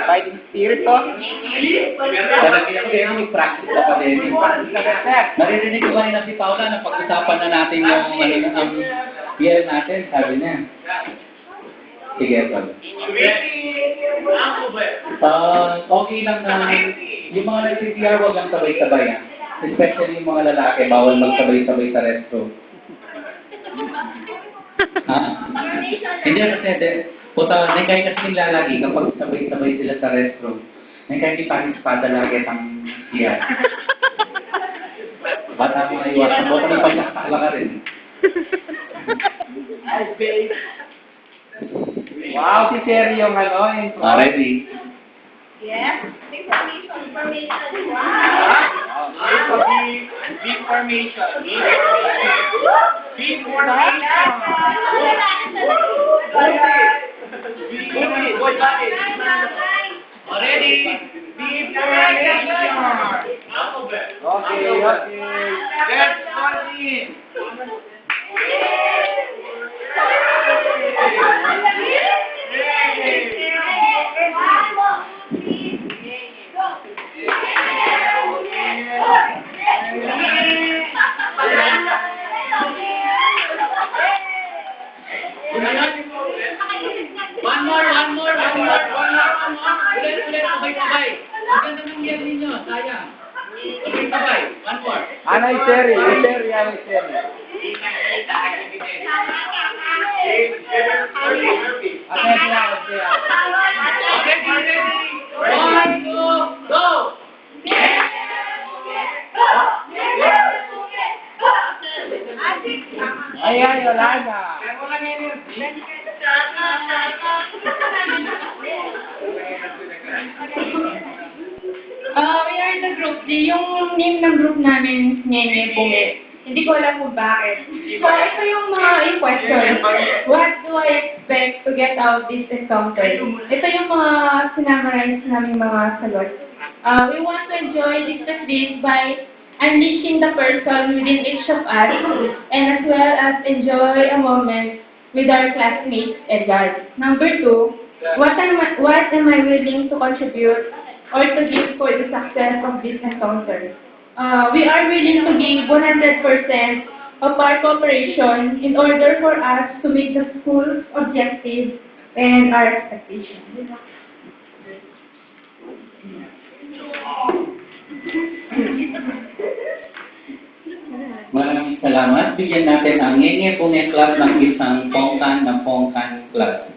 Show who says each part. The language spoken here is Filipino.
Speaker 1: fighting spirit ko.
Speaker 2: Talagang yung practice na academic. Naririnig ko kanina si Paula na pag-usapan na natin yung ang year natin, sabi niya. Sige, Paul. Okay lang na yung mga nag-CPR, huwag lang sabay-sabay. Especially yung mga lalaki, bawal magsabay-sabay sa resto. Ha? Hindi kasi, puta, nagkaya kasi nilalagi kapag sabay-sabay sila sa restroom. Nagkaya di panis pada lagi ang siya. Bata mo na iwasan. Bota na pagkakala ka rin.
Speaker 1: Wow, si Sherry yung ano.
Speaker 2: Ready?
Speaker 3: Yes. Information. Wow.
Speaker 1: Big formation.
Speaker 3: Already.
Speaker 1: Big formation. Okay. Let's continue.
Speaker 2: One more. Ulit, sabay-sabay. Ang ganda ng year ninyo, sayang. Sabay, one more.
Speaker 1: Ano yung Sherry? Ano yung Sherry?
Speaker 2: Okay, ready? 1, 2, go!
Speaker 1: Ayan, wala na.
Speaker 3: We are the group. Yung name ng group namin, Nene Bunge. Hindi ko alam kung bakit. So, ito yung mga question. What do I expect to get out this encounter? Ito yung mga sinamarize namin mga sagot. We want to enjoy this days by unleashing the person within each of us and as well as enjoy a moment with our classmates and guards. Number 2, what am I willing to contribute or to give for the success of this encounter? We are willing to give 100% of our cooperation in order for us to meet the school's objectives and our expectations.
Speaker 2: Maraming salamat. Bigyan natin ang Ngenge Bunge Club ng isang pongkan na pongkan club.